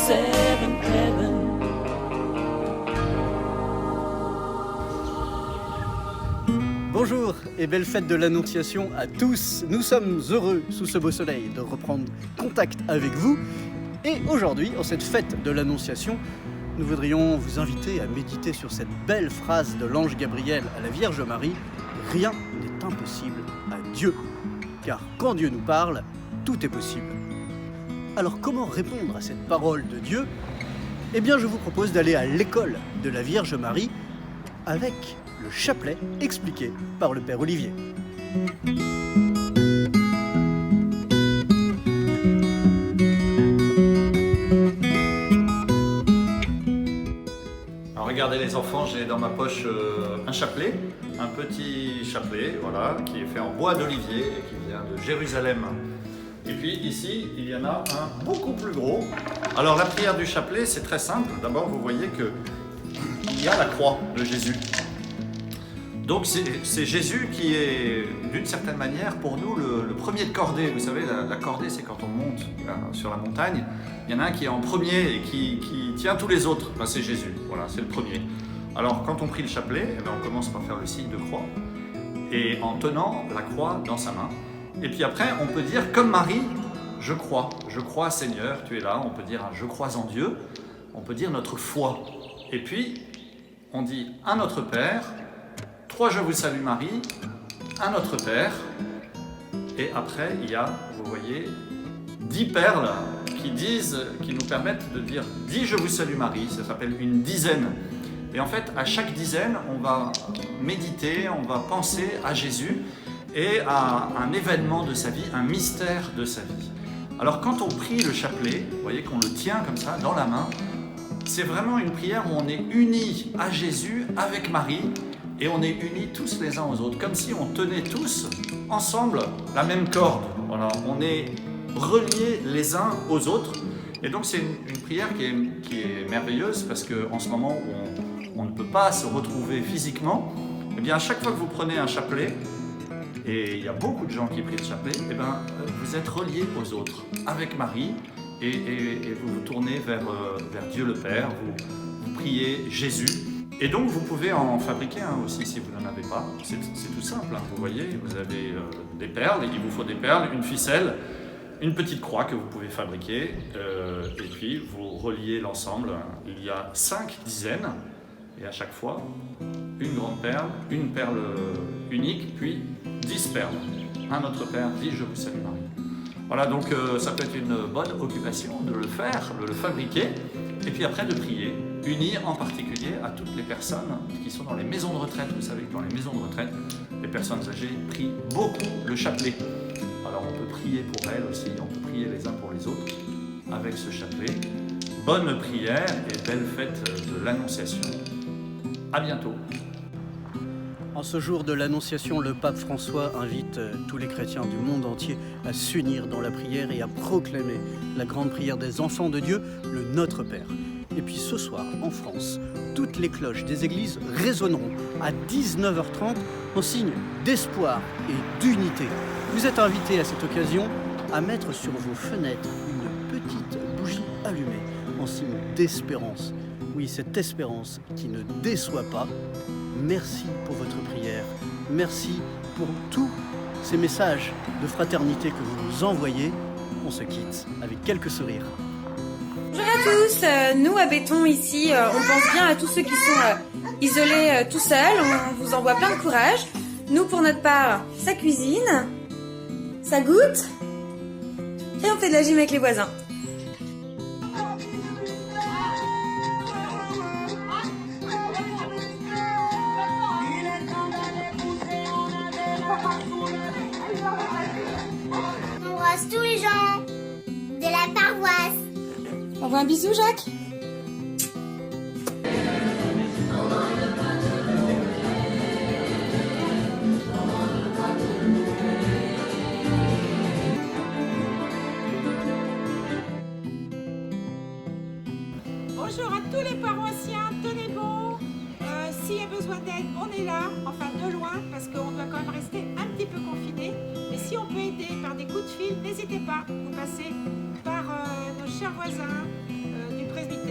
seventh heaven. Bonjour et belle fête de l'Annonciation à tous. Nous sommes heureux sous ce beau soleil de reprendre contact avec vous. Et aujourd'hui, en cette fête de l'Annonciation, nous voudrions vous inviter à méditer sur cette belle phrase de l'ange Gabriel à la Vierge Marie. Rien n'est impossible à Dieu. Car quand Dieu nous parle, tout est possible. Alors comment répondre à cette parole de Dieu ? Eh bien, je vous propose d'aller à l'école de la Vierge Marie avec le chapelet expliqué par le Père Olivier. Alors regardez les enfants, j'ai dans ma poche un chapelet, un petit chapelet, voilà, qui est fait en bois d'olivier et qui vient de Jérusalem. Et puis ici, il y en a un beaucoup plus gros. Alors la prière du chapelet, c'est très simple. D'abord, vous voyez qu'il y a la croix de Jésus. Donc c'est Jésus qui est, d'une certaine manière, pour nous, le premier de cordée. Vous savez, la cordée, c'est quand on monte sur la montagne. Il y en a un qui est en premier et qui tient tous les autres. Ben, c'est Jésus, voilà, c'est le premier. Alors, quand on prie le chapelet, eh ben, on commence par faire le signe de croix. Et en tenant la croix dans sa main. Et puis après, on peut dire, comme Marie, je crois Seigneur, tu es là. On peut dire, je crois en Dieu. On peut dire notre foi. Et puis, on dit, un Notre Père. 3 Je vous salue Marie, un Notre Père, et après il y a, vous voyez, 10 perles qui nous permettent de dire 10 Je vous salue Marie, ça s'appelle une dizaine. Et en fait, à chaque dizaine, on va méditer, on va penser à Jésus et à un événement de sa vie, un mystère de sa vie. Alors quand on prie le chapelet, vous voyez qu'on le tient comme ça dans la main, c'est vraiment une prière où on est unis à Jésus avec Marie, et on est unis tous les uns aux autres, comme si on tenait tous ensemble la même corde. Voilà, on est reliés les uns aux autres. Et donc c'est une prière qui est merveilleuse, parce qu'en ce moment où on ne peut pas se retrouver physiquement, eh bien à chaque fois que vous prenez un chapelet, et il y a beaucoup de gens qui prient le chapelet, eh bien, vous êtes reliés aux autres, avec Marie, et vous vous tournez vers Dieu le Père, vous priez Jésus. Et donc vous pouvez en fabriquer aussi si vous n'en avez pas. C'est tout simple, vous voyez, vous avez des perles, il vous faut des perles, une ficelle, une petite croix que vous pouvez fabriquer, et puis vous reliez l'ensemble. Il y a 5 dizaines, et à chaque fois, une grande perle, une perle unique, puis 10 perles. Un Notre Père, 10 Je vous salue Marie. Voilà, donc ça peut être une bonne occupation de le faire, de le fabriquer, et puis après de prier, unis en particulier à toutes les personnes qui sont dans les maisons de retraite. Vous savez que dans les maisons de retraite, les personnes âgées prient beaucoup le chapelet. Alors on peut prier pour elles aussi, on peut prier les uns pour les autres avec ce chapelet. Bonne prière et belle fête de l'Annonciation. À bientôt. En ce jour de l'Annonciation, le pape François invite tous les chrétiens du monde entier à s'unir dans la prière et à proclamer la grande prière des enfants de Dieu, le Notre Père. Et puis ce soir, en France, toutes les cloches des églises résonneront à 19h30 en signe d'espoir et d'unité. Vous êtes invités à cette occasion à mettre sur vos fenêtres une petite bougie allumée en signe d'espérance. Oui, cette espérance qui ne déçoit pas. Merci pour votre prière. Merci pour tous ces messages de fraternité que vous nous envoyez. On se quitte avec quelques sourires. Bonjour à tous, nous à Béton ici, on pense bien à tous ceux qui sont isolés tout seuls, on vous envoie plein de courage. Nous pour notre part, ça cuisine, ça goûte et on fait de la gym avec les voisins. On embrasse tous les gens de la paroisse. On voit un bisou Jacques. Bonjour à tous les paroissiens, tenez bon. s'il y a besoin d'aide, on est là, enfin de loin, parce qu'on doit quand même rester un petit peu confiné. Mais si on peut aider par des coups de fil, n'hésitez pas. Vous passez par nos chers voisins du presbytère